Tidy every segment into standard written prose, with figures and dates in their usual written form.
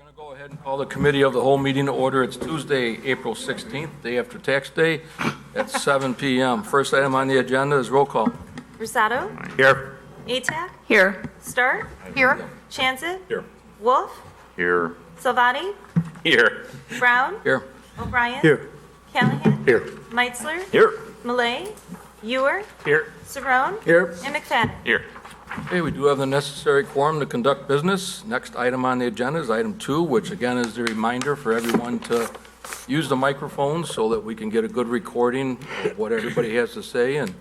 going to go ahead and call the committee of the whole meeting to order. It's Tuesday, April 16th, day after tax day at 7 p.m. First item on the agenda is roll call. Rosato? Here. Atack? Here. Start? Here. Chancet? Here. Wolf? Here. Salvati? Here. Brown? Here. O'Brien? Here. Callahan? Here. Meitzler? Here. Malay? Ewer? Here. Saron? Here. And McFadden? Here. Okay, we do have the necessary quorum to conduct business. Next item on the agenda is item 2, which again is the reminder for everyone to use the microphone so that we can get a good recording of what everybody has to say, and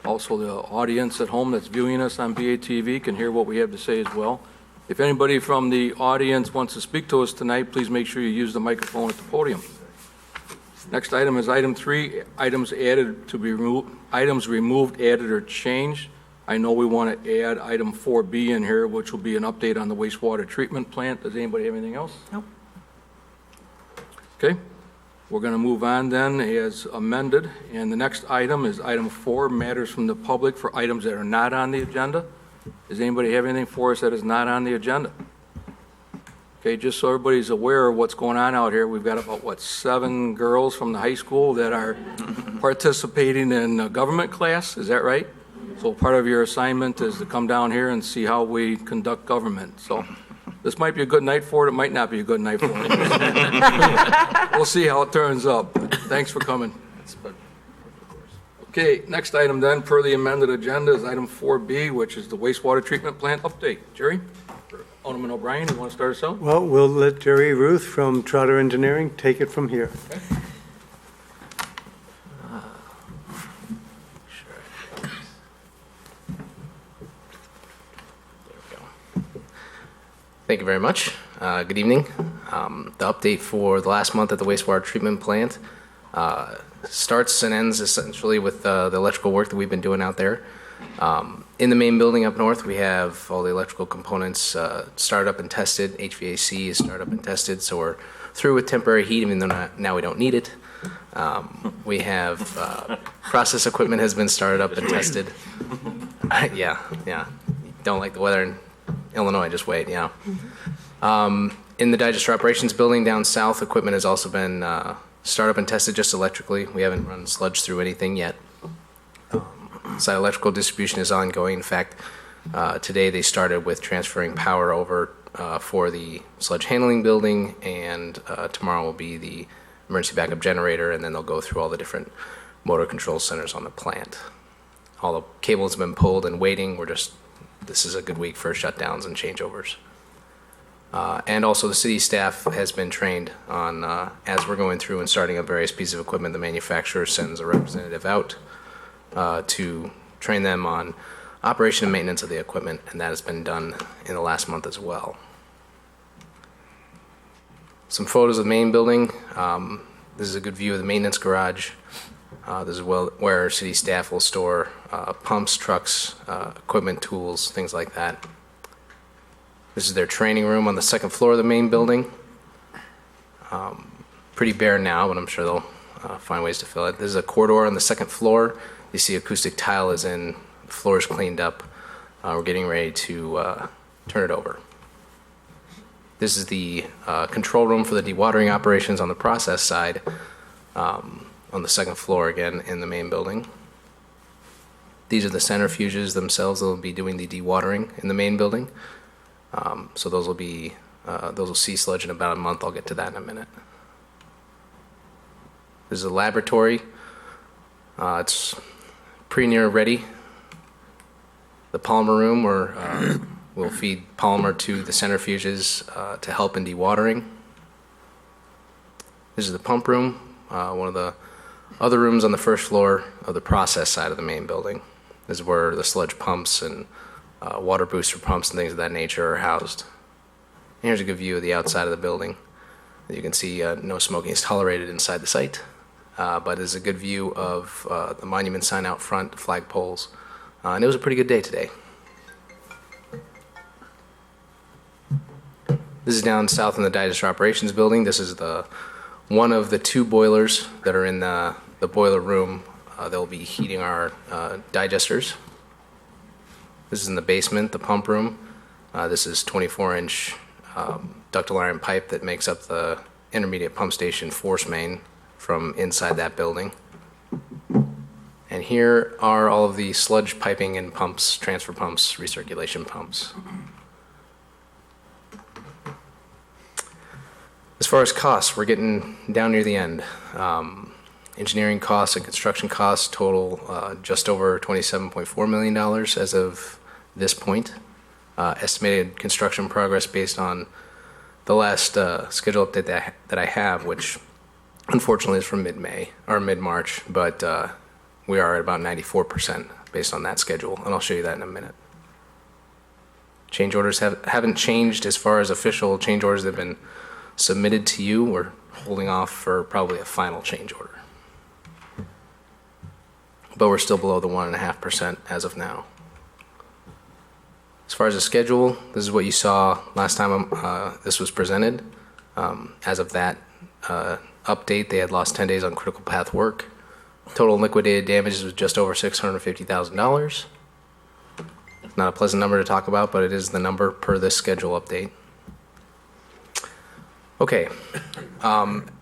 also the audience at home that's viewing us on BATV can hear what we have to say as well. If anybody from the audience wants to speak to us tonight, please make sure you use the microphone at the podium. Next item is item 3, items added to be removed, items removed, added, or changed. I know we want to add item 4B in here, which will be an update on the wastewater treatment plant. Does anybody have anything else? Nope. Okay, we're going to move on then as amended. And the next item is item 4, matters from the public for items that are not on the agenda. Does anybody have anything for us that is not on the agenda? Okay, just so everybody's aware of what's going on out here, we've got about, 7 girls from the high school that are participating in a government class. Is that right? So part of your assignment is to come down here and see how we conduct government. So this might be a good night for it. It might not be a good night for it. We'll see how it turns up. Thanks for coming. Okay, next item then, per the amended agenda, is item 4B, which is the wastewater treatment plant update. Jerry? Alderman O'Brien, you want to start us out? Well, we'll let Jerry Ruth from Trotter Engineering take it from here. Okay. Thank you very much. Good evening. The update for the last month at the wastewater treatment plant starts and ends essentially with the electrical work that we've been doing out there. In the main building up north, we have all the electrical components started up and tested. HVAC is started up and tested, so we're through with temporary heat, even though now we don't need it. We have process equipment has been started up and tested. Yeah. Don't like the weather in Illinois, just wait, yeah. In the digester operations building down south, equipment has also been started up and tested just electrically. We haven't run sludge through anything yet. Site electrical distribution is ongoing. In fact, today they started with transferring power over for the sludge handling building, and tomorrow will be the emergency backup generator, and then they'll go through all the different motor control centers on the plant. All the cables have been pulled and waiting. This is a good week for shutdowns and changeovers. And also the city staff has been trained on, as we're going through and starting up various pieces of equipment, the manufacturer sends a representative out to train them on operation and maintenance of the equipment, and that has been done in the last month as well. Some photos of the main building. This is a good view of the maintenance garage. This is where city staff will store pumps, trucks, equipment, tools, things like that. This is their training room on the second floor of the main building. Pretty bare now, but I'm sure they'll find ways to fill it. This is a corridor on the second floor. You see acoustic tile is in, the floor is cleaned up. We're getting ready to turn it over. This is the control room for the dewatering operations on the process side. On the second floor again in the main building. These are the centrifuges themselves that will be doing the dewatering in the main building. So those will see sludge in about a month. I'll get to that in a minute. This is a laboratory. It's pretty near ready. The polymer room where we'll feed polymer to the centrifuges to help in dewatering. This is the pump room, one of the other rooms on the first floor of the process side of the main building. This is where the sludge pumps and water booster pumps and things of that nature are housed. And here's a good view of the outside of the building. You can see no smoking is tolerated inside the site, but it's a good view of the monument sign out front, the flag poles, and it was a pretty good day today. This is down south in the digester operations building. This is one of the 2 boilers that are in the boiler room. They'll be heating our digesters. This is in the basement, the pump room. This is 24-inch ductile iron pipe that makes up the intermediate pump station force main from inside that building. And here are all of the sludge piping and pumps, transfer pumps, recirculation pumps. As far as costs, we're getting down near the end. Engineering costs and construction costs total just over $27.4 million as of this point. Estimated construction progress based on the last schedule update that I have, which unfortunately is from mid-May or mid-March, but we are at about 94% based on that schedule, and I'll show you that in a minute. Change orders haven't changed as far as official change orders that have been submitted to you. We're holding off for probably a final change order. But we're still below the 1.5% as of now. As far as the schedule, this is what you saw last time this was presented. As of that update, they had lost 10 days on critical path work. Total liquidated damages was just over $650,000. It's not a pleasant number to talk about, but it is the number per this schedule update. Okay,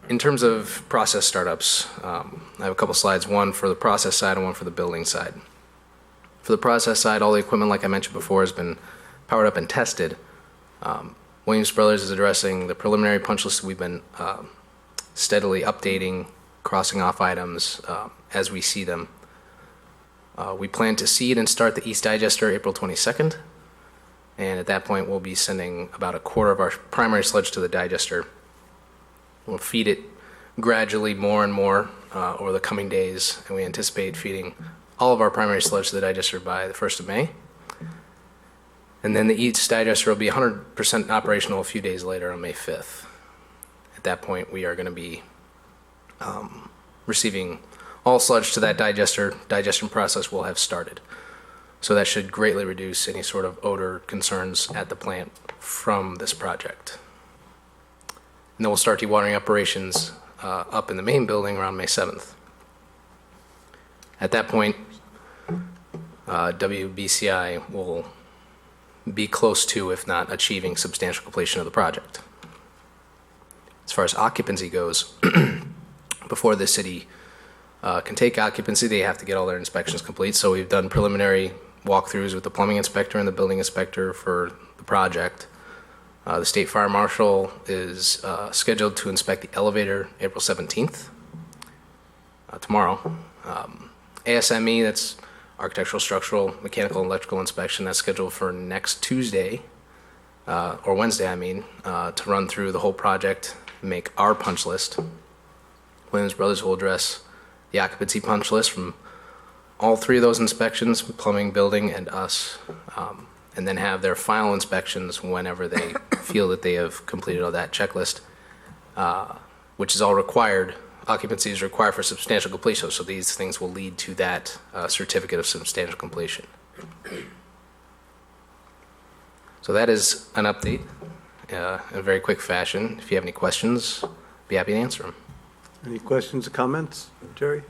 in terms of process startups, I have a couple slides, one for the process side and one for the building side. For the process side, all the equipment, like I mentioned before, has been powered up and tested. Williams Brothers is addressing the preliminary punch list. We've been steadily updating, crossing off items as we see them. We plan to seed and start the East Digester April 22nd. And at that point, we'll be sending about a quarter of our primary sludge to the digester. We'll feed it gradually more and more over the coming days, and we anticipate feeding all of our primary sludge to the digester by the 1st of May. And then the East Digester will be 100% operational a few days later on May 5th. At that point, we are going to be receiving all sludge to that digester. Digestion process will have started. So that should greatly reduce any sort of odor concerns at the plant from this project. And then we'll start dewatering operations up in the main building around May 7th. At that point, WBCI will be close to, if not achieving, substantial completion of the project. As far as occupancy goes, before the city can take occupancy, they have to get all their inspections complete. So we've done preliminary walkthroughs with the plumbing inspector and the building inspector for the project. The state fire marshal is scheduled to inspect the elevator April 17th, tomorrow. ASME, that's architectural, structural, mechanical, and electrical inspection, that's scheduled for next Tuesday, or Wednesday, I mean, to run through the whole project, make our punch list. Williams Brothers will address the occupancy punch list from all three of those inspections, plumbing, building, and us, and then have their final inspections whenever they feel that they have completed all that checklist, which is all required. Occupancy is required for substantial completion, so these things will lead to that certificate of substantial completion. So that is an update in a very quick fashion. If you have any questions, be happy to answer them. Any questions or comments? Jerry?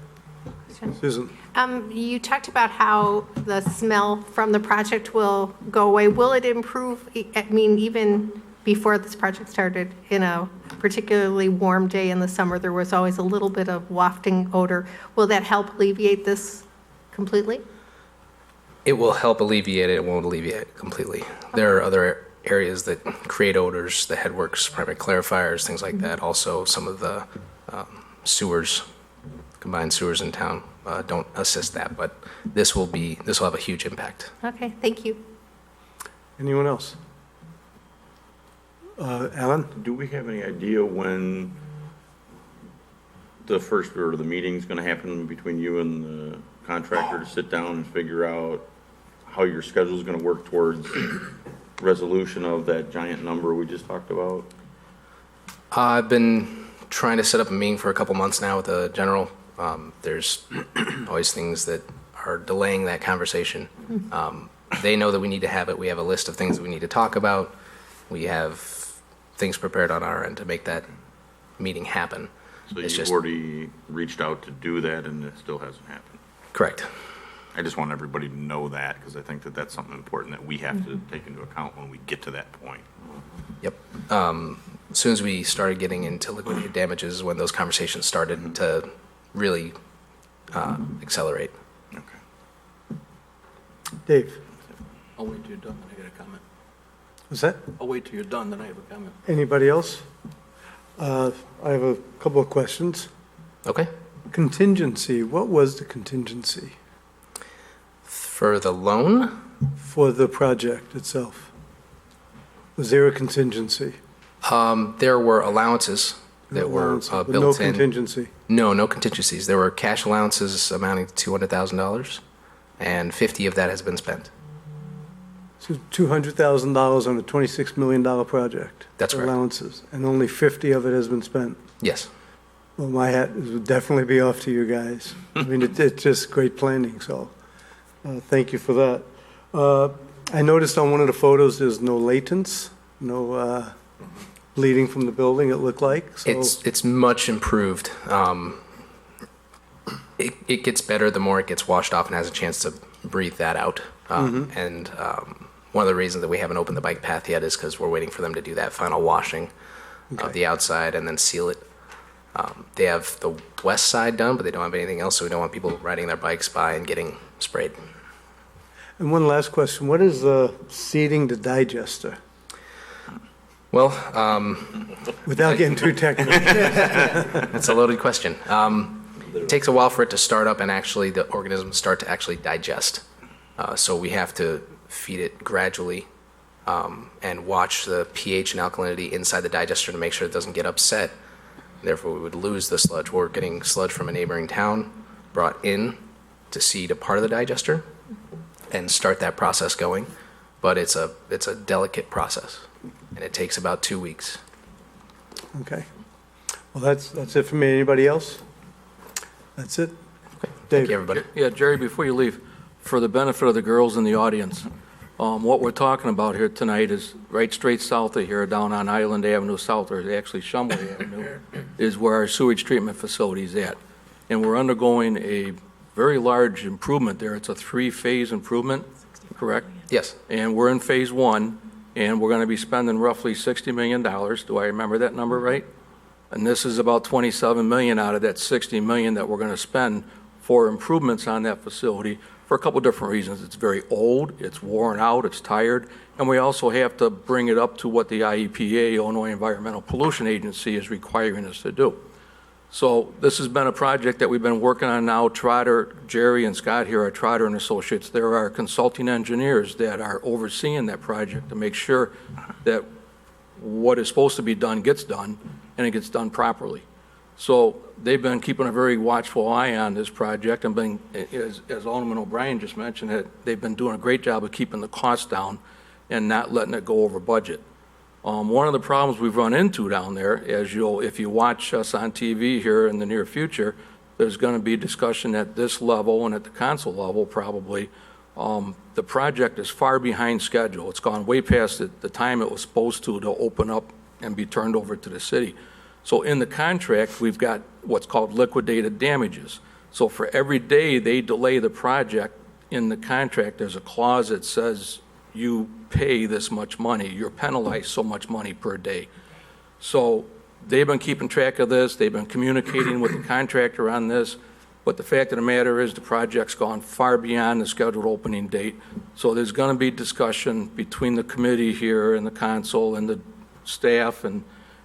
Susan? You talked about how the smell from the project will go away. Will it improve, I mean, even before this project started, in a particularly warm day in the summer, there was always a little bit of wafting odor. Will that help alleviate this completely? It will help alleviate it. It won't alleviate it completely. There are other areas that create odors, the headworks, primary clarifiers, things like that. Also, some of the sewers, combined sewers in town, don't assist that, but this will have a huge impact. Okay, thank you. Anyone else? Alan? Do we have any idea when the first or the meeting's gonna happen between you and the contractor to sit down and figure out how your schedule's gonna work towards resolution of that giant number we just talked about? I've been trying to set up a meeting for a couple months now with the general. There's always things that are delaying that conversation. They know that we need to have it. We have a list of things that we need to talk about. We have things prepared on our end to make that meeting happen. So you've already reached out to do that and it still hasn't happened? Correct. I just want everybody to know that because I think that that's something important that we have to take into account when we get to that point. Yep. as soon as we started getting into liquidated damages is when those conversations started to really accelerate. Dave, I'll wait till you're done, then I got a comment. was that? I'll wait till you're done, then I have a comment. Anybody else? I have a couple of questions. Okay. Contingency, what was the contingency For the loan, for the project itself? Was there a contingency? there were allowances that were Allowance, but no built in. contingency. No contingencies. There were cash allowances amounting to $200,000, and 50 of that has been spent. So $200,000 on a $26 million project? That's correct. Allowances, and only 50 of it has been spent? Yes. Well, my hat would definitely be off to you guys. I mean, it's just great planning, so thank you for that. I noticed on one of the photos, there's no latents, no bleeding from the building, it looked like, so. It's much improved. It gets better the more it gets washed off and has a chance to breathe that out. And one of the reasons that we haven't opened the bike path yet is because we're waiting for them to do that final washing of the outside and then seal it. They have the west side done, but they don't have anything else, so we don't want people riding their bikes by and getting sprayed. And one last question, what is seeding the digester? Well, Without getting too technical. that's a loaded question. It takes a while for it to start up and actually the organisms start to actually digest. So we have to feed it gradually and watch the pH and alkalinity inside the digester to make sure it doesn't get upset. Therefore, we would lose the sludge. We're getting sludge from a neighboring town brought in to seed a part of the digester and start that process going. But it's a delicate process, and it takes about 2 weeks. Okay. Well, that's it for me. Anybody else? That's it? Thank Dave? you, everybody. Yeah, Jerry, before you leave, for the benefit of the girls in the audience, what we're talking about here tonight is right straight south of here, down on Island Avenue South, or actually Shumway Avenue, is where our sewage treatment facility is at. And we're undergoing a very large improvement there. It's a 3-phase improvement, correct? Yes. And we're in phase 1, and we're going to be spending roughly $60 million. Do I remember that number right? And this is about $27 million out of that $60 million that we're going to spend for improvements on that facility for a couple different reasons. It's very old, it's worn out, it's tired, and we also have to bring it up to what the IEPA, Illinois Environmental Pollution Agency, is requiring us to do. So this has been a project that we've been working on now. Trotter, Jerry and Scott here are Trotter and Associates. There are consulting engineers that are overseeing that project to make sure that what is supposed to be done gets done, and it gets done properly. So they've been keeping a very watchful eye on this project, and been, as Alderman O'Brien just mentioned, they've been doing a great job of keeping the costs down and not letting it go over budget. One of the problems we've run into down there, if you watch us on TV here in the near future, there's going to be discussion at this level and at the council level probably. The project is far behind schedule. It's gone way past the time it was supposed to open up and be turned over to the city. So in the contract, we've got what's called liquidated damages. So for every day they delay the project in the contract, there's a clause that says you pay this much money, you're penalized so much money per day. So they've been keeping track of this, they've been communicating with the contractor on this, but the fact of the matter is the project's gone far beyond the scheduled opening date. So there's going to be discussion between the committee here and the council and the staff and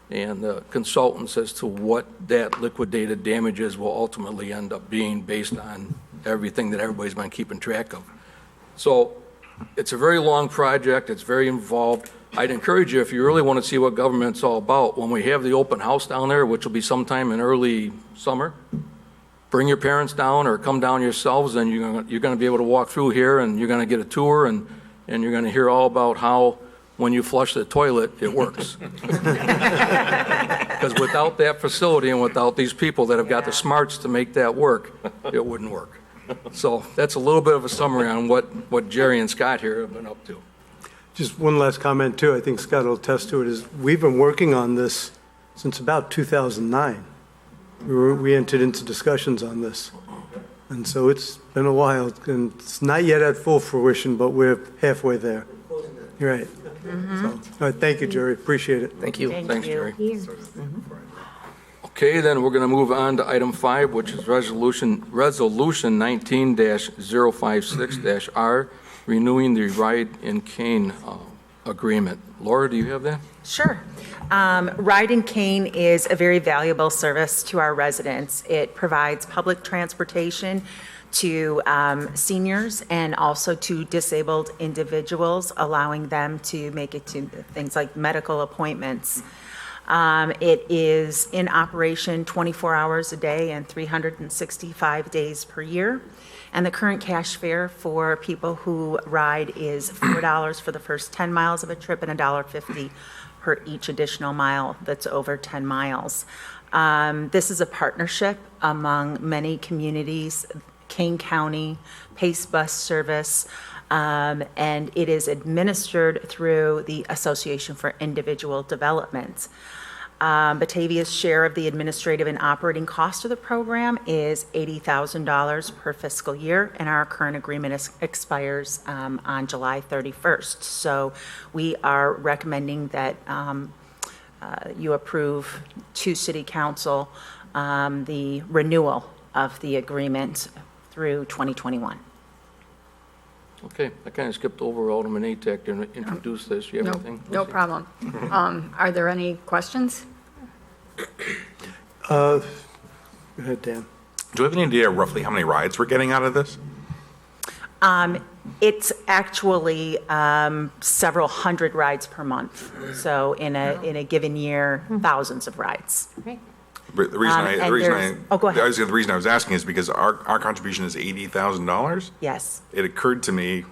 the consultants as to what that liquidated damages will ultimately end up being based on everything that everybody's been keeping track of. So it's a very long project, it's very involved. I'd encourage you, if you really want to see what government's all about, when we have the open house down there, which will be sometime in early summer, bring your parents down or come down yourselves, and you're going to be able to walk through here and you're going to get a tour and you're going to hear all about how when you flush the toilet, it works. Because without that facility and without these people that have got the smarts to make that work, it wouldn't work. So that's a little bit of a summary on what Jerry and Scott here have been up to. Just one last comment too, I think Scott will attest to it, is we've been working on this since about 2009. We entered into discussions on this. And so it's been a while, and it's not yet at full fruition, but we're halfway there. You're right. So, all right, thank you, Jerry, appreciate it. Thank you. Thanks, Jerry. Okay, then we're going to move on to item 5, which is Resolution 19-056-R, renewing the Ride in Cane agreement. Laura, do you have that? Sure. Ride and Cane is a very valuable service to our residents. It provides public transportation to seniors and also to disabled individuals, allowing them to make it to things like medical appointments. It is in operation 24 hours a day and 365 days per year. And the current cash fare for people who ride is $4 for the first 10 miles of a trip and $1.50 per each additional mile that's over 10 miles. This is a partnership among many communities, Kane County, Pace Bus Service, and it is administered through the Association for Individual Development. Batavia's share of the administrative and operating cost of the program is $80,000 per fiscal year, and our current agreement expires on July 31st. So we are recommending that you approve to City Council the renewal of the agreement through 2021. Okay, I kind of skipped over Alderman Atack to introduce this. You have anything? No problem. Are there any questions? Go ahead, Dan. Do we have any idea roughly how many rides we're getting out of this? It's actually several hundred rides per month. So in a given year, thousands of rides. But the reason and there's- Oh, go ahead. The reason I was asking is because our contribution is $80,000. Yes. It occurred to me,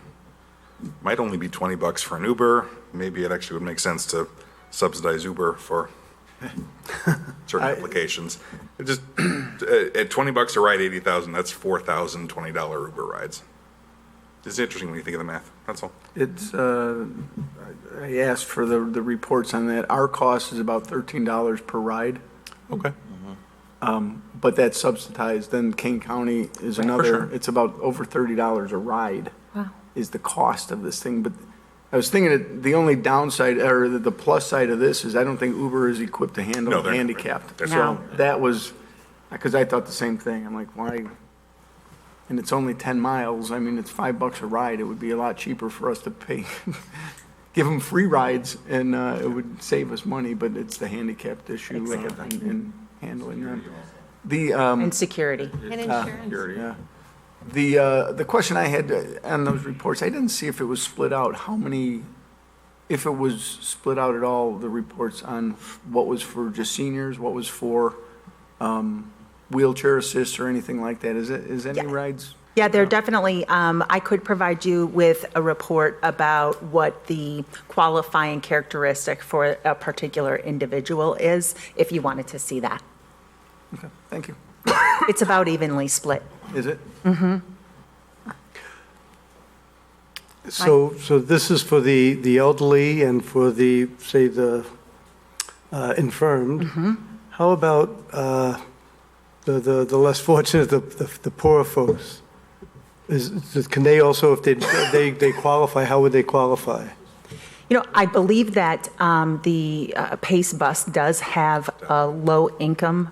might only be $20 for an Uber. Maybe it actually would make sense to subsidize Uber for certain applications. It just at $20 a ride, 80,000. That's 4,000 $20 Uber rides. It's interesting when you think of the math. That's all. It's, I asked for the reports on that. Our cost is about $13 per ride, Okay. but that's subsidized. Then Kane County is another, sure. it's about over $30 a ride is the cost of this thing. But I was thinking that the only downside, or the plus side of this is I don't think Uber is equipped to No, handle they're not. handicapped. That's So right. that was, because I thought the same thing. I'm like, why? And it's only 10 miles. I mean, it's $5 a ride. It would be a lot cheaper for us to pay, give them free rides, and it would save us money, but it's the handicapped issue in handling them. And security. And insurance. Yeah. The question I had on those reports, I didn't see if it was split out, how many, if it was split out at all, the reports on what was for just seniors, what was for wheelchair assist or anything like that. Is any rides? Yeah, they're definitely, I could provide you with a report about what the qualifying characteristic for a particular individual is, if you wanted to see that. Okay, thank you. It's about evenly split. Is it? So this is for the elderly and for the, say, the infirmed. How about the less fortunate, the poorer folks? Can they also, if they qualify, how would they qualify? You know, I believe that the Pace Bus does have low-income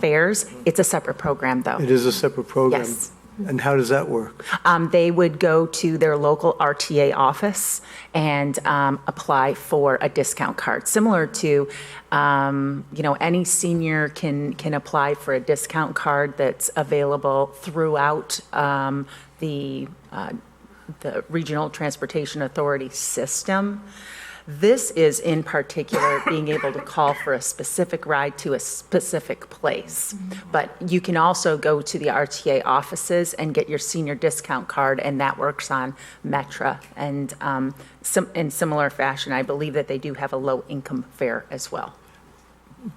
fares. It's a separate program, though. It is a separate program? Yes. And how does that work? They would go to their local RTA office and apply for a discount card, similar to, you know, any senior can apply for a discount card that's available throughout the Regional Transportation Authority system. This is in particular being able to call for a specific ride to a specific place. But you can also go to the RTA offices and get your senior discount card, and that works on Metra. And in similar fashion, I believe that they do have a low-income fare as well.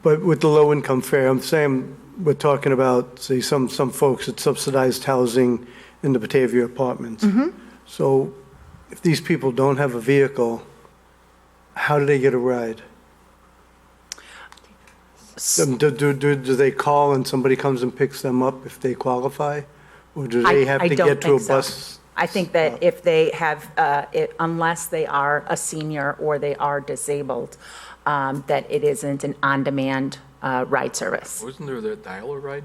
But with the low-income fare, I'm saying we're talking about, say, some folks at subsidized housing in the Batavia apartments. So if these people don't have a vehicle, how do they get a ride? Do they call and somebody comes and picks them up if they qualify? Or do they have I to don't get to a think so. bus I think that if they have, unless they are a senior or they are disabled, that it isn't an on-demand ride service. Wasn't there that dial-a ride?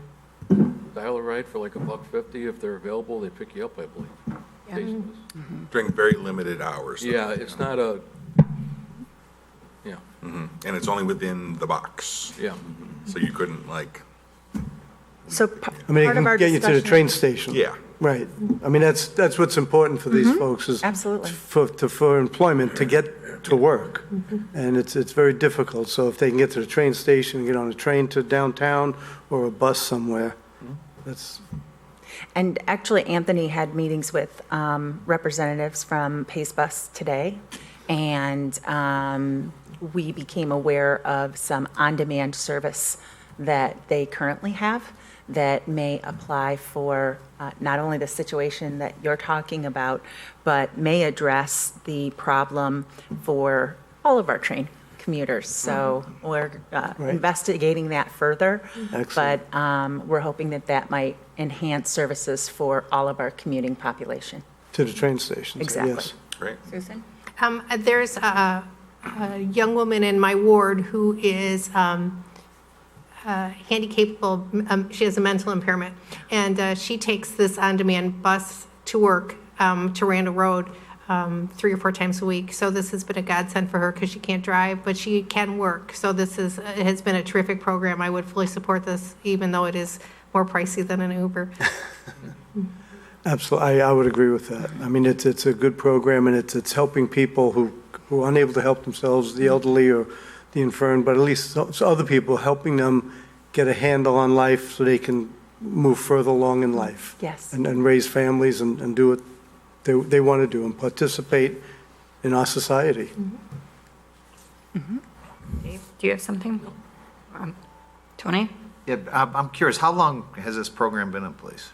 Dial-a ride for like $1.50 if they're available, they pick you up, I believe. Stations. During very limited hours. though. Yeah, it's not a, yeah, And it's only within the box. yeah. So you couldn't like, So I mean, it part of can our get you to the discussion- train station. yeah. Right. I mean, that's what's important for these folks is Absolutely. for employment, to get to work. And it's very difficult. So if they can get to the train station, get on a train to downtown or a bus somewhere, that's, And actually, Anthony had meetings with representatives from Pace Bus today, and we became aware of some on-demand service that they currently have that may apply for not only the situation that you're talking about, but may address the problem for all of our train commuters. So we're investigating that further. Excellent. But we're hoping that that might enhance services for all of our commuting population. to the train stations, Exactly. yes. Great. Susan? There's a young woman in my ward who is handicapable. She has a mental impairment, and she takes this on-demand bus to work to Randall Road 3 or 4 times a week. So this has been a godsend for her because she can't drive, but she can work. So this has been a terrific program. I would fully support this, even though it is more pricey than an Uber. Absolutely, I would agree with that. I mean, it's a good program, and it's helping people who are unable to help themselves, the elderly or the infirm, but at least so other people, helping them get a handle on life so they can move further along in life. Yes. And raise families and do what they want to do and participate in our society. Dave, do you have something? Tony? Yeah, I'm curious, how long has this program been in place?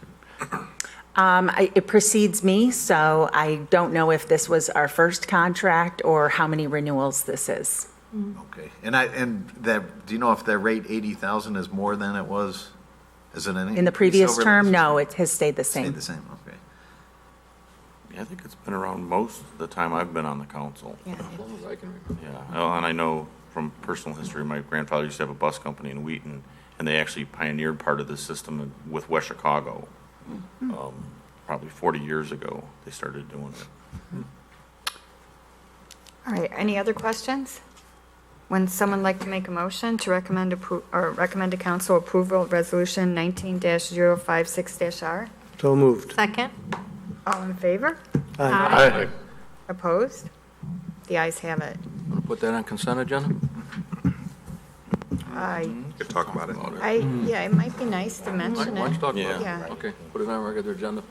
It precedes me, so I don't know if this was our first contract or how many renewals this is. Okay, and that, do you know if the rate 80,000 is more than it was? Is it any? In the previous over- term, no, it has stayed the Stayed same. the same, okay. Yeah, I think it's been around most of the time I've been on the council. Yeah. As long as I can remember. Yeah, well, and I know from personal history, my grandfather used to have a bus company in Wheaton, and they actually pioneered part of the system with West Chicago. Probably 40 years ago, they started doing it. All right, any other questions? Would someone like to make a motion to recommend to council approval of resolution 19-056-R? So moved. Second? All in favor? Aye. Opposed? The ayes have it. Want to put that on consent agenda? Could talk about it. Yeah, it might be nice to mention Why don't you it. talk about it? Yeah. Okay, put it on regular agenda.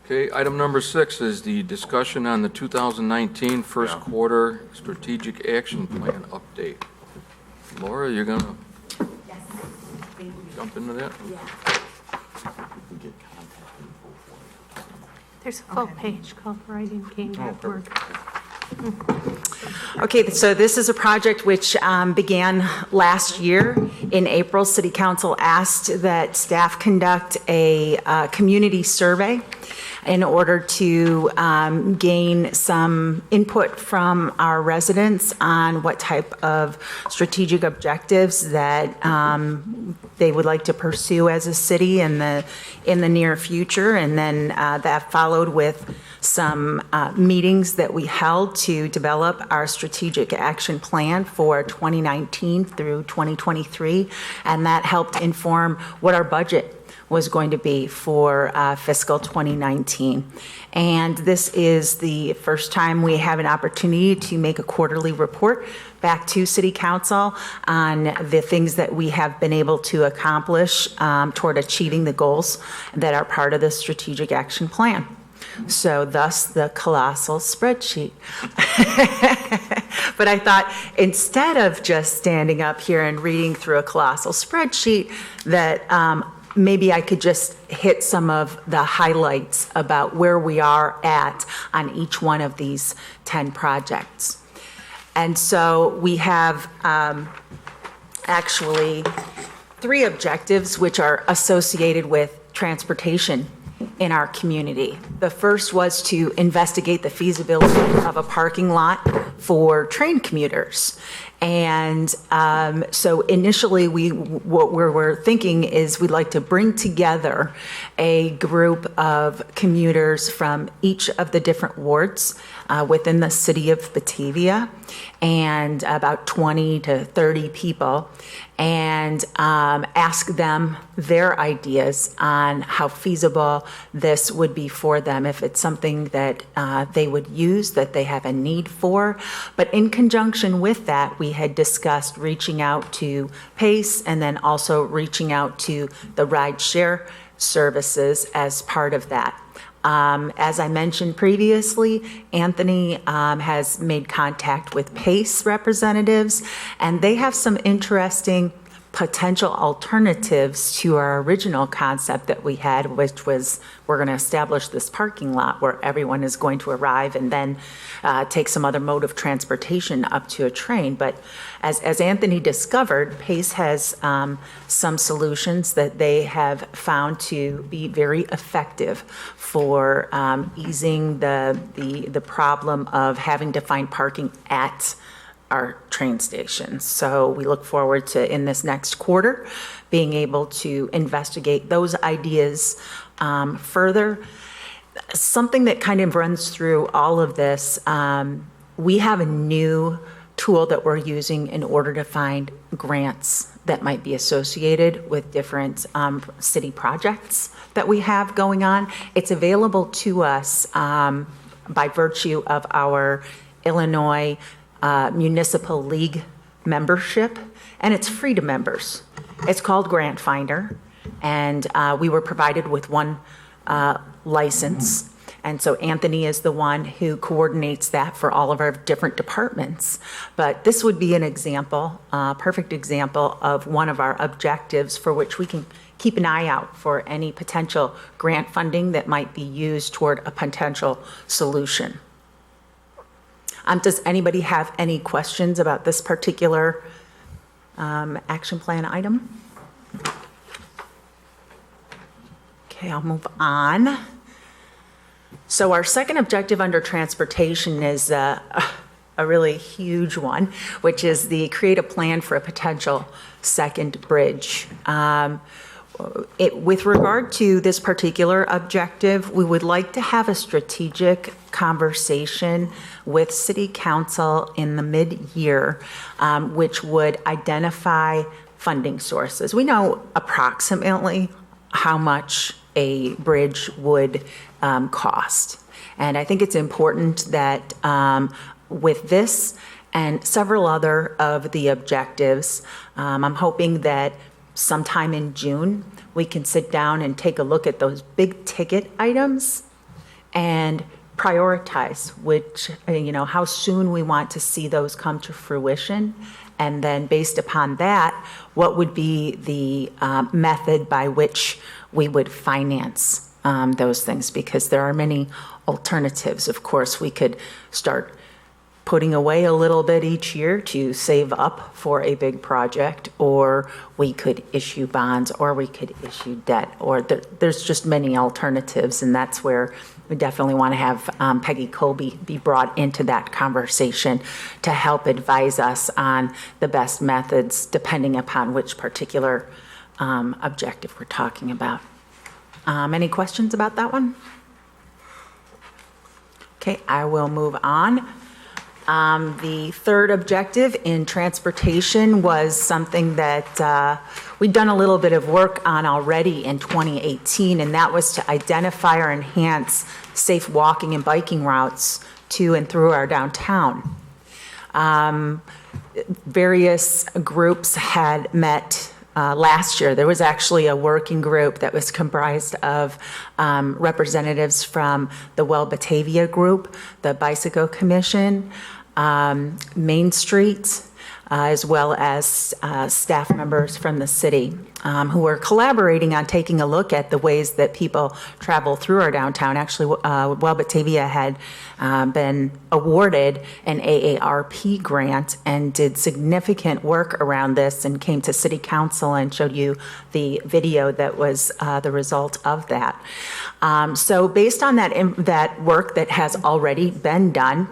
Okay, item number 6 is the discussion on the 2019 first quarter strategic action plan update. Laura, you're gonna jump into that? There's a full page called writingcane.org. Okay, so this is a project which began last year. In April, City Council asked that staff conduct a community survey in order to gain some input from our residents on what type of strategic objectives that they would like to pursue as a city in the near future. And then that followed with some meetings that we held to develop our strategic action plan for 2019 through 2023. And that helped inform what our budget was going to be for fiscal 2019. And this is the first time we have an opportunity to make a quarterly report back to City Council on the things that we have been able to accomplish toward achieving the goals that are part of the strategic action plan. So thus the colossal spreadsheet. But I thought instead of just standing up here and reading through a colossal spreadsheet, that maybe I could just hit some of the highlights about where we are at on each one of these 10 projects. And so we have actually 3 objectives which are associated with transportation in our community. The first was to investigate the feasibility of a parking lot for train commuters. And so initially, what we're thinking is we'd like to bring together a group of commuters from each of the different wards within the city of Batavia, and about 20 to 30 people, and ask them their ideas on how feasible this would be for them, if it's something that they would use, that they have a need for. But in conjunction with that, we had discussed reaching out to PACE and then also reaching out to the rideshare services as part of that. As I mentioned previously, Anthony has made contact with PACE representatives, and they have some interesting potential alternatives to our original concept that we had, which was we're going to establish this parking lot where everyone is going to arrive and then take some other mode of transportation up to a train. But as Anthony discovered, PACE has some solutions that they have found to be very effective for easing the problem of having to find parking at our train stations. So we look forward to, in this next quarter, being able to investigate those ideas further. Something that kind of runs through all of this, we have a new tool that we're using in order to find grants that might be associated with different city projects that we have going on. It's available to us by virtue of our Illinois Municipal League membership, and it's free to members. It's called Grant Finder, and we were provided with one license. And so Anthony is the one who coordinates that for all of our different departments. But this would be an example, perfect example of one of our objectives for which we can keep an eye out for any potential grant funding that might be used toward a potential solution. Does anybody have any questions about this particular action plan item? Okay, I'll move on. So our second objective under transportation is a really huge one, which is the create a plan for a potential second bridge. With regard to this particular objective, we would like to have a strategic conversation with City Council in the mid-year, which would identify funding sources. We know approximately how much a bridge would cost. And I think it's important that with this and several other of the objectives, I'm hoping that sometime in June, we can sit down and take a look at those big ticket items and prioritize which, how soon we want to see those come to fruition. And then based upon that, what would be the method by which we would finance those things? Because there are many alternatives. Of course, we could start putting away a little bit each year to save up for a big project, or we could issue bonds, or we could issue debt, or there's just many alternatives, and that's where we definitely want to have Peggy Colby be brought into that conversation to help advise us on the best methods depending upon which particular objective we're talking about. Any questions about that one? Okay, I will move on. The third objective in transportation was something that we'd done a little bit of work on already in 2018, and that was to identify or enhance safe walking and biking routes to and through our downtown. Various groups had met last year. There was actually a working group that was comprised of representatives from the Well Batavia group, the Bicycle Commission, Main Street, as well as staff members from the city. who are collaborating on taking a look at the ways that people travel through our downtown. Actually, Batavia had been awarded an AARP grant and did significant work around this and came to City Council and showed you the video that was the result of that. So based on that work that has already been done,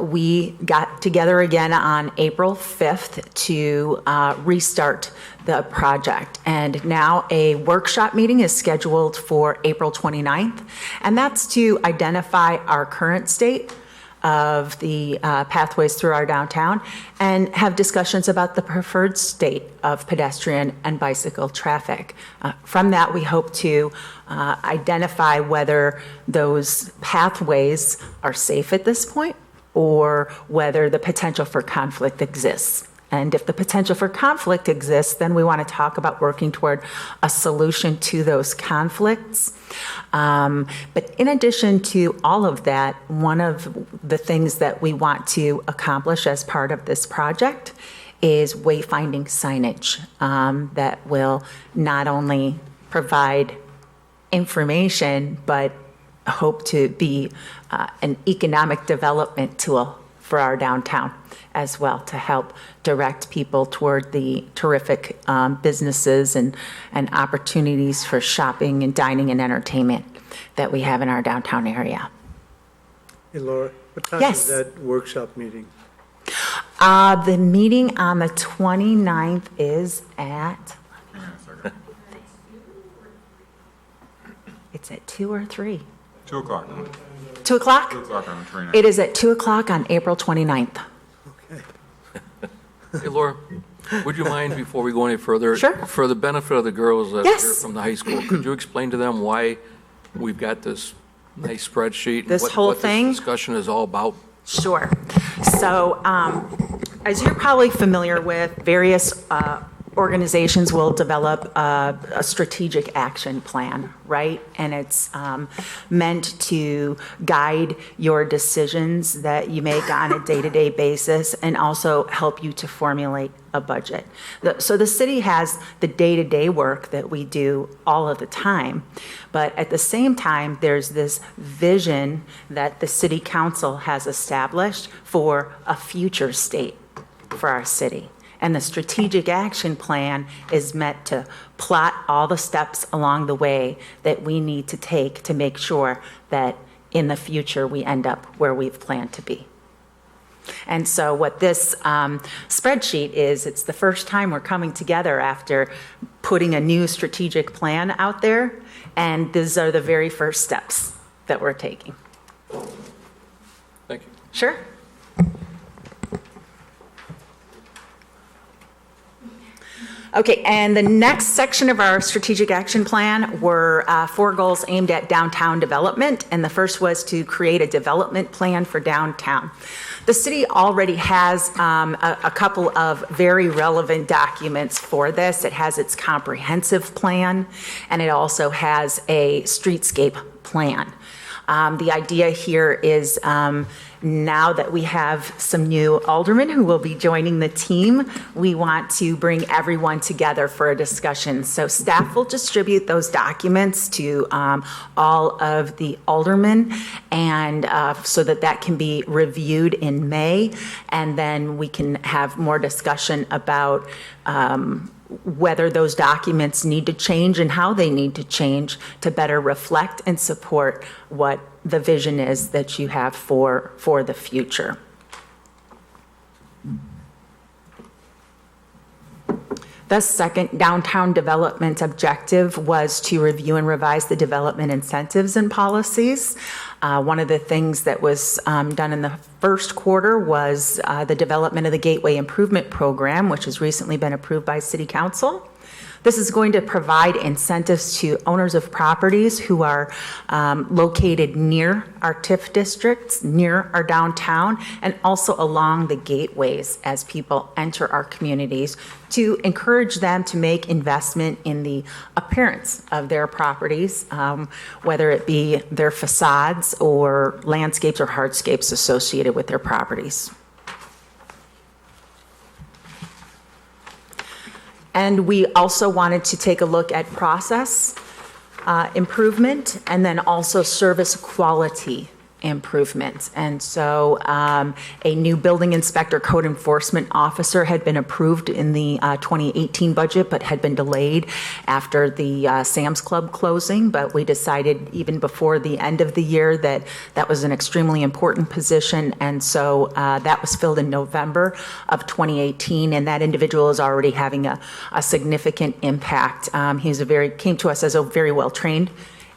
we got together again on April 5th to restart the project. And now a workshop meeting is scheduled for April 29th, and that's to identify our current state of the pathways through our downtown and have discussions about the preferred state of pedestrian and bicycle traffic. From that, we hope to identify whether those pathways are safe at this point or whether the potential for conflict exists. And if the potential for conflict exists, then we want to talk about working toward a solution to those conflicts. But in addition to all of that, one of the things that we want to accomplish as part of this project is wayfinding signage that will not only provide information, but hope to be an economic development tool for our downtown as well, to help direct people toward the terrific businesses and opportunities for shopping and dining and entertainment that we have in our downtown area. Hey, Laura, what time Yes. is that workshop meeting? The meeting on the 29th is at, it's at 2 or 3? 2 o'clock. 2 o'clock? 2 o'clock on the 29th. It is at 2 o'clock on April 29th. Okay. Hey, Laura, would you mind, before we go any further? Sure. For the benefit of the girls that are Yes. here from the high school, could you explain to them why we've got this nice spreadsheet? This whole thing? What this discussion is all about? Sure. So, as you're probably familiar with, various organizations will develop a strategic action plan, right? And it's meant to guide your decisions that you make on a day-to-day basis and also help you to formulate a budget. So the city has the day-to-day work that we do all of the time, but at the same time, there's this vision that the city council has established for a future state for our city. And the strategic action plan is meant to plot all the steps along the way that we need to take to make sure that in the future we end up where we've planned to be. And so what this spreadsheet is, it's the first time we're coming together after putting a new strategic plan out there, and these are the very first steps that we're taking. Thank you. Sure. Okay, and the next section of our strategic action plan were 4 goals aimed at downtown development, and the first was to create a development plan for downtown. The city already has a couple of very relevant documents for this. It has its comprehensive plan, and it also has a streetscape plan. The idea here is now that we have some new aldermen who will be joining the team, we want to bring everyone together for a discussion. So staff will distribute those documents to all of the aldermen, and so that can be reviewed in May, and then we can have more discussion about whether those documents need to change and how they need to change to better reflect and support what the vision is that you have for the future. The second downtown development objective was to review and revise the development incentives and policies. One of the things that was done in the first quarter was the development of the Gateway Improvement Program, which has recently been approved by City Council. This is going to provide incentives to owners of properties who are located near our TIF districts, near our downtown, and also along the gateways as people enter our communities, to encourage them to make investment in the appearance of their properties, whether it be their facades or landscapes or hardscapes associated with their properties. And we also wanted to take a look at process improvement and then also service quality improvements. And so a new building inspector code enforcement officer had been approved in the 2018 budget, but had been delayed after the Sam's Club closing. But we decided even before the end of the year that that was an extremely important position. And so that was filled in November of 2018. And that individual is already having a significant impact. Came to us as a very well-trained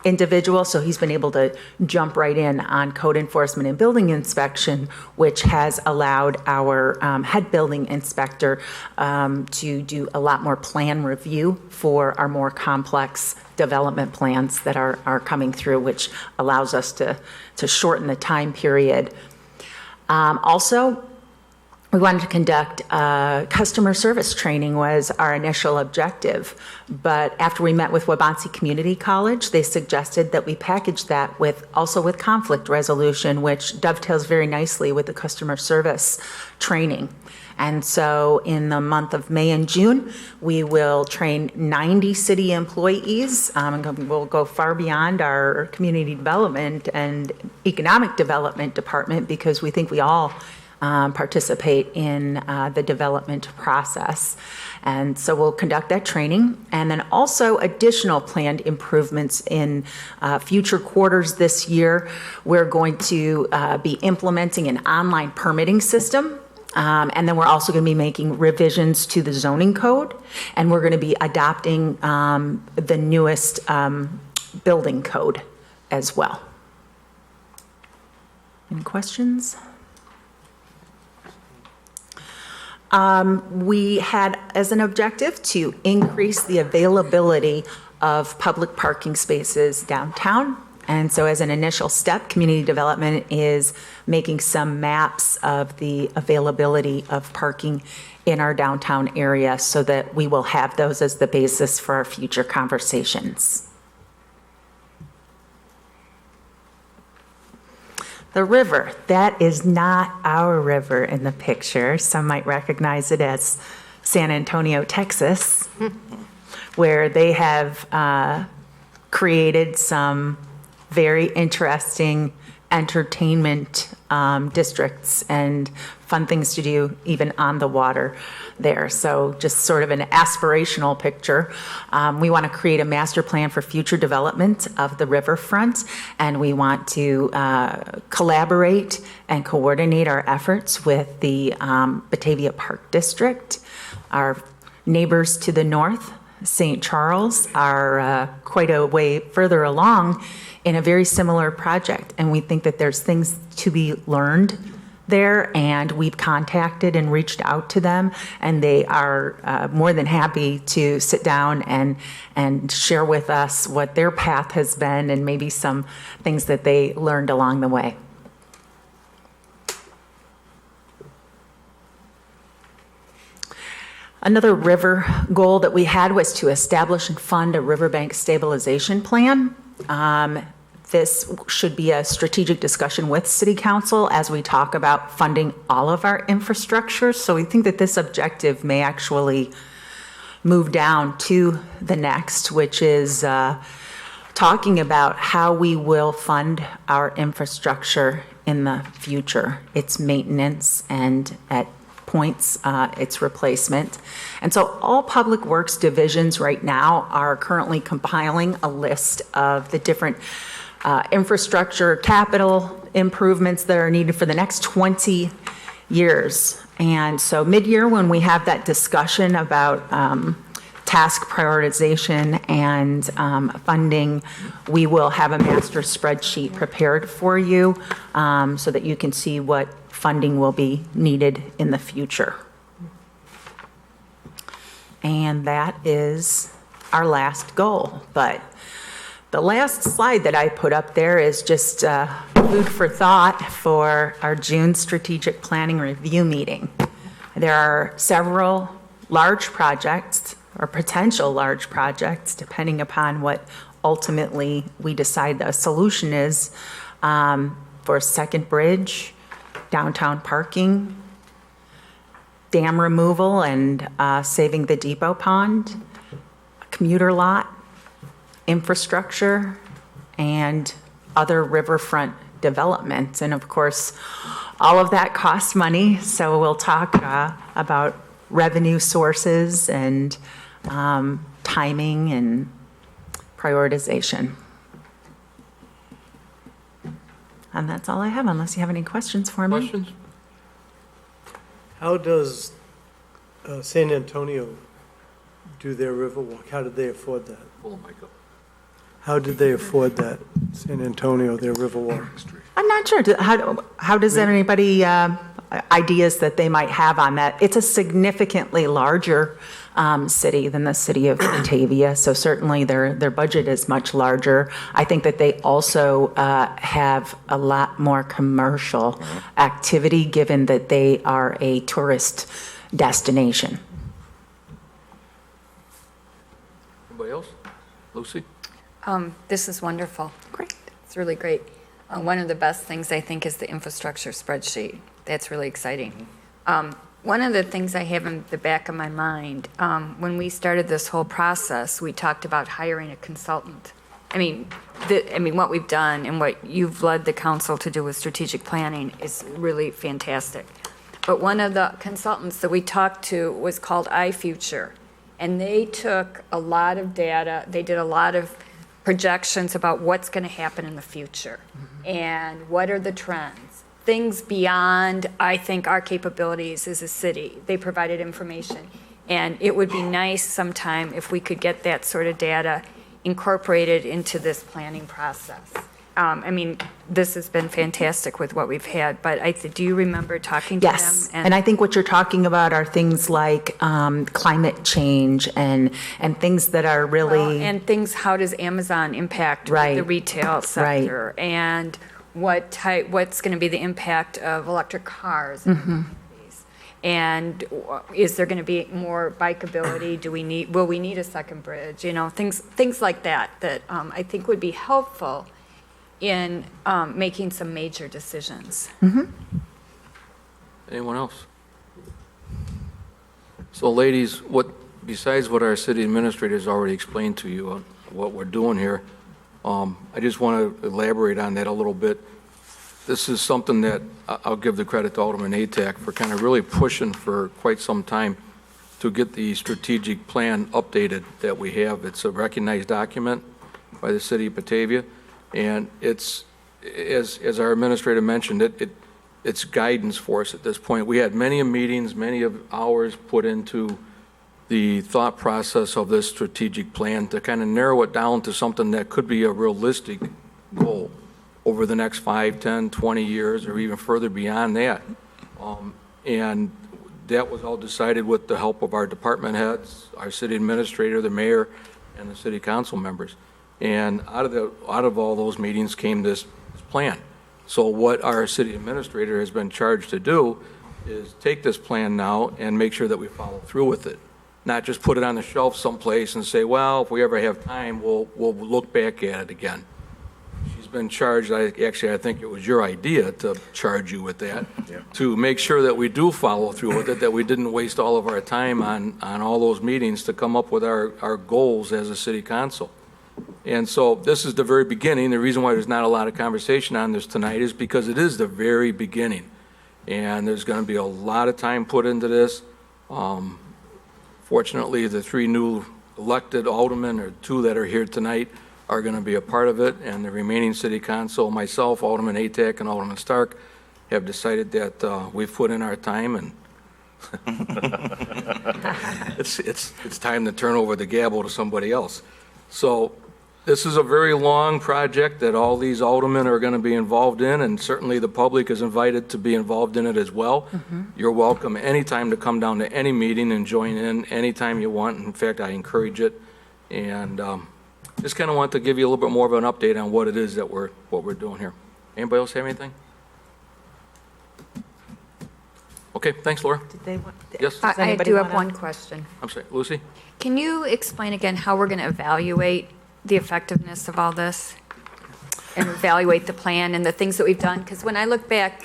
individual, so he's been able to jump right in on code enforcement and building inspection, which has allowed our head building inspector to do a lot more plan review for our more complex development plans that are coming through, which allows us to shorten the time period. Also, we wanted to conduct customer service training was our initial objective. But after we met with Wabansie Community College, they suggested that we package that also with conflict resolution, which dovetails very nicely with the customer service training. And so in the month of May and June, we will train 90 city employees. And we'll go far beyond our community development and economic development department, because we think we all participate in the development process. And so we'll conduct that training, and then also additional planned improvements in future quarters this year. We're going to be implementing an online permitting system. And then we're also going to be making revisions to the zoning code, and we're going to be adopting the newest building code as well. Any questions? We had as an objective to increase the availability of public parking spaces downtown. And so as an initial step, community development is making some maps of the availability of parking in our downtown area so that we will have those as the basis for our future conversations. The river, that is not our river in the picture. Some might recognize it as San Antonio, Texas, where they have created some very interesting entertainment districts and fun things to do even on the water there. So just sort of an aspirational picture. We want to create a master plan for future development of the riverfront, and we want to collaborate and coordinate our efforts with the Batavia Park District. Our neighbors to the north, St. Charles, are quite a way further along in a very similar project, and we think that there's things to be learned there, and we've contacted and reached out to them, and they are more than happy to sit down and share with us what their path has been and maybe some things that they learned along the way. Another river goal that we had was to establish and fund a riverbank stabilization plan. This should be a strategic discussion with City Council as we talk about funding all of our infrastructure. So we think that this objective may actually move down to the next, which is talking about how we will fund our infrastructure in the future, its maintenance, and at points its replacement. And so all public works divisions right now are currently compiling a list of the different infrastructure capital improvements that are needed for the next 20 years. And so mid-year, when we have that discussion about task prioritization and funding, we will have a master spreadsheet prepared for you so that you can see what funding will be needed in the future. And that is our last goal. But the last slide that I put up there is just food for thought for our June strategic planning review meeting. There are several large projects or potential large projects, depending upon what ultimately we decide the solution is, for Second Bridge, downtown parking, dam removal and saving the depot pond, commuter lot, infrastructure, and other riverfront development. And of course, all of that costs money, so we'll talk about revenue sources and timing and prioritization. And that's all I have, unless you have any questions for me. Questions? How does San Antonio do their Riverwalk? How did they afford that? Oh, my God. How did they afford that, San Antonio, their Riverwalk? I'm not sure. How does anybody, ideas that they might have on that? It's a significantly larger city than the city of Batavia, so certainly their budget is much larger. I think that they also have a lot more commercial activity, given that they are a tourist destination. Anybody else? Lucy? This is wonderful. Great. It's really great. One of the best things, I think, is the infrastructure spreadsheet. That's really exciting. One of the things I have in the back of my mind, when we started this whole process, we talked about hiring a consultant. I mean, what we've done and what you've led the council to do with strategic planning is really fantastic. But one of the consultants that we talked to was called iFuture, and they took a lot of data, they did a lot of projections about what's going to happen in the future and what are the trends, things beyond, I think, our capabilities as a city. They provided information, and it would be nice sometime if we could get that sort of data incorporated into this planning process. I mean, this has been fantastic with what we've had, but do you remember talking to them? Yes, and I think what you're talking about are things like climate change and things that are really. And things, how does Amazon impact Right. the retail sector? And what's going to be the impact of electric cars? And is there going to be more bikeability? Will we need a second bridge? You know, things like that I think would be helpful in making some major decisions. Anyone else? So ladies, besides what our city administrator has already explained to you on what we're doing here, I just want to elaborate on that a little bit. This is something that I'll give the credit to Alderman Atack for kind of really pushing for quite some time to get the strategic plan updated that we have. It's a recognized document by the city of Batavia, and it's, as our administrator mentioned, it's guidance for us at this point. We had many meetings, many of hours put into the thought process of this strategic plan to kind of narrow it down to something that could be a realistic goal over the next 5, 10, 20 years, or even further beyond that. And that was all decided with the help of our department heads, our city administrator, the mayor, and the city council members. And out of all those meetings came this plan. So what our city administrator has been charged to do is take this plan now and make sure that we follow through with it. Not just put it on the shelf someplace and say, well, if we ever have time, we'll look back at it again. She's been charged, I think it was your idea to charge you with that, to make sure that we do follow through with it, that we didn't waste all of our time on all those meetings to come up with our goals as a city council. And so this is the very beginning. The reason why there's not a lot of conversation on this tonight is because it is the very beginning. And there's going to be a lot of time put into this. Fortunately, the 3 new elected aldermen, or 2 that are here tonight, are going to be a part of it. And the remaining city council, myself, Alderman Atack, and Alderman Stark, have decided that we've put in our time, and it's time to turn over the gavel to somebody else. So this is a very long project that all these aldermen are going to be involved in, and certainly the public is invited to be involved in it as well. You're welcome anytime to come down to any meeting and join in anytime you want. In fact, I encourage it. And just kind of want to give you a little bit more of an update on what it is that what we're doing here. Anybody else have anything? Okay, thanks, Laura. Did they want? Yes? Does I anybody do have wanna- one question. I'm sorry, Lucy? Can you explain again how we're going to evaluate the effectiveness of all this? And evaluate the plan and the things that we've done? Because when I look back,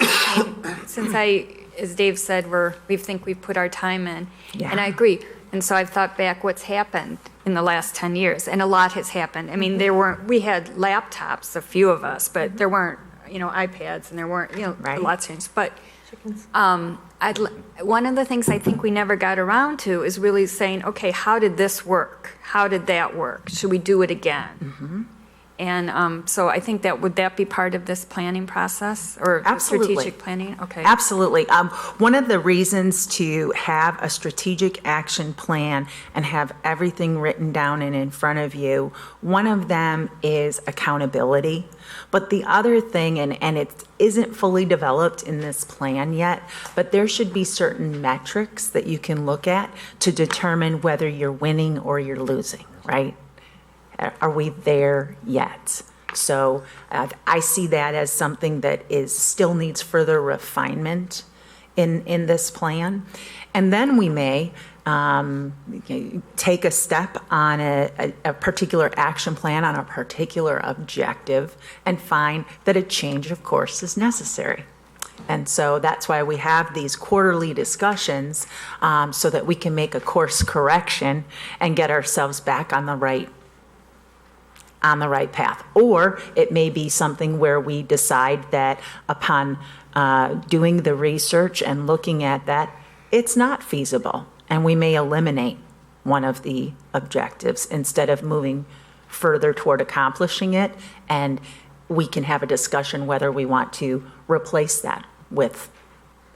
since I as Dave said, we think we've put our time in. Yeah. And I agree. And so I've thought back what's happened in the last 10 years, and a lot has happened. I mean, we had laptops, a few of us, but there weren't, iPads, and there weren't, Right. lots of things. But one of the things I think we never got around to is really saying, okay, how did this work? How did that work? Should we do it again? And so I think would that be part of this planning process or Absolutely. strategic planning? Okay. Absolutely. One of the reasons to have a strategic action plan and have everything written down and in front of you, one of them is accountability. But the other thing, and it isn't fully developed in this plan yet, but there should be certain metrics that you can look at to determine whether you're winning or you're losing, right? Are we there yet? So I see that as something that still needs further refinement in this plan. And then we may take a step on a particular action plan, on a particular objective, and find that a change of course is necessary. And so that's why we have these quarterly discussions, so that we can make a course correction and get ourselves back on the right path. Or it may be something where we decide that upon doing the research and looking at that, it's not feasible, and we may eliminate one of the objectives instead of moving further toward accomplishing it, and we can have a discussion whether we want to replace that with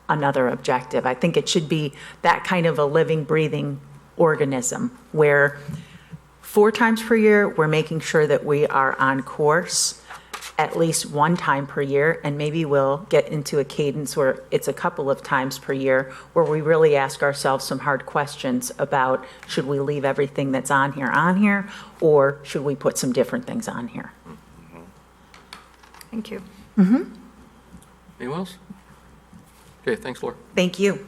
another objective. I think it should be that kind of a living, breathing organism where 4 times per year, we're making sure that we are on course at least 1 time per year, and maybe we'll get into a cadence where it's a couple of times per year where we really ask ourselves some hard questions about should we leave everything that's on here, or should we put some different things on here? Thank you. Anyone else? Okay, thanks, Laura. Thank you.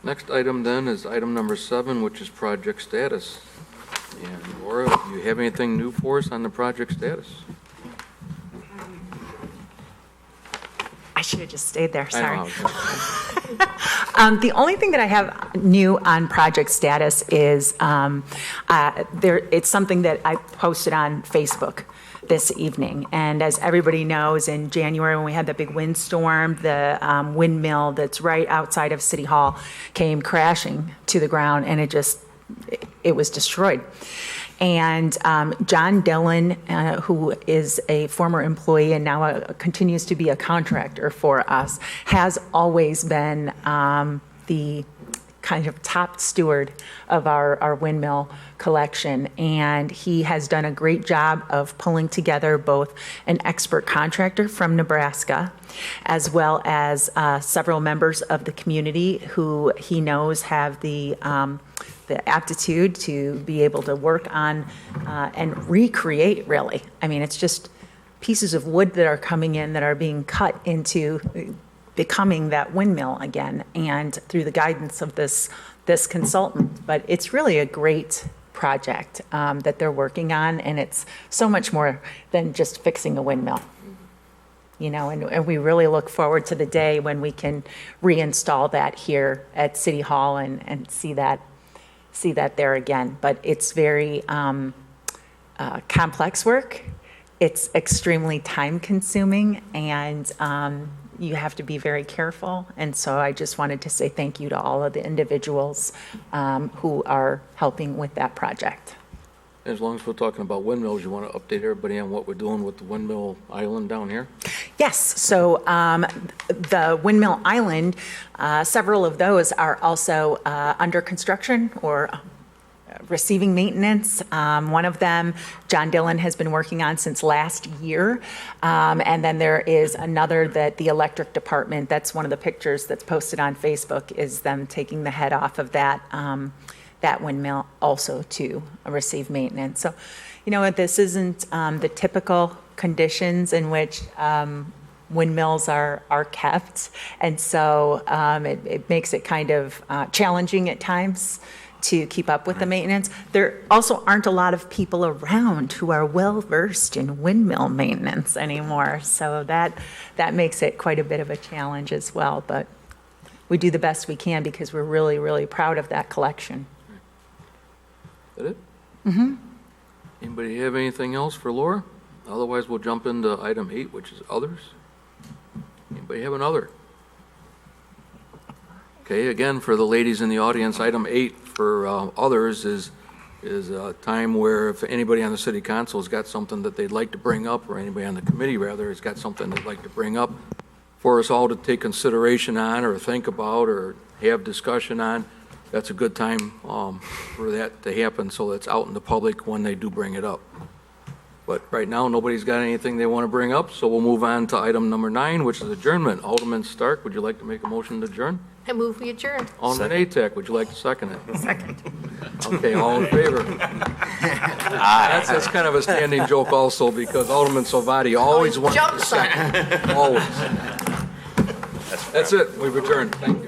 Next item then is item number 7, which is project status. And Laura, do you have anything new for us on the project status? I should have just stayed there, sorry. I know. The only thing that I have new on project status is it's something that I posted on Facebook this evening. And as everybody knows, in January when we had the big windstorm, the windmill that's right outside of City Hall came crashing to the ground, and it was destroyed. And John Dillon, who is a former employee and now continues to be a contractor for us, has always been the kind of top steward of our windmill collection. And he has done a great job of pulling together both an expert contractor from Nebraska, as well as several members of the community who he knows have the aptitude to be able to work on and recreate, really. I mean, it's just pieces of wood that are coming in that are being cut into becoming that windmill again, and through the guidance of this consultant. But it's really a great project that they're working on, and it's so much more than just fixing a windmill. And we really look forward to the day when we can reinstall that here at City Hall and see that there again. But it's very complex work. It's extremely time consuming, and you have to be very careful. And so I just wanted to say thank you to all of the individuals who are helping with that project. As long as we're talking about windmills, you want to update everybody on what we're doing with the windmill island down here? Yes, so the Windmill Island, several of those are also under construction or receiving maintenance. One of them, John Dillon has been working on since last year. And then there is another that the electric department, that's one of the pictures that's posted on Facebook, is them taking the head off of that windmill also to receive maintenance. So, this isn't the typical conditions in which windmills are kept. And so it makes it kind of challenging at times to keep up with the maintenance. There also aren't a lot of people around who are well-versed in windmill maintenance anymore, so that makes it quite a bit of a challenge as well, but we do the best we can because we're really, really proud of that collection. Is that it? Anybody have anything else for Laura? Otherwise, we'll jump into item 8, which is others. Anybody have another? Okay, again, for the ladies in the audience, item 8 for others is a time where if anybody on the city council has got something that they'd like to bring up, or anybody on the committee rather has got something they'd like to bring up for us all to take consideration on or think about or have discussion on, that's a good time for that to happen so it's out in the public when they do bring it up. But right now, nobody's got anything they want to bring up, so we'll move on to item number 9, which is adjournment. Alderman Stark, would you like to make a motion to adjourn? I move we adjourn. Alderman Atack, would you like to second it? Second. Okay, all in favor? That's kind of a standing joke also, because Alderman Salvati always wants to Jumps on it. second. Always. That's it, we've adjourned. Thank you.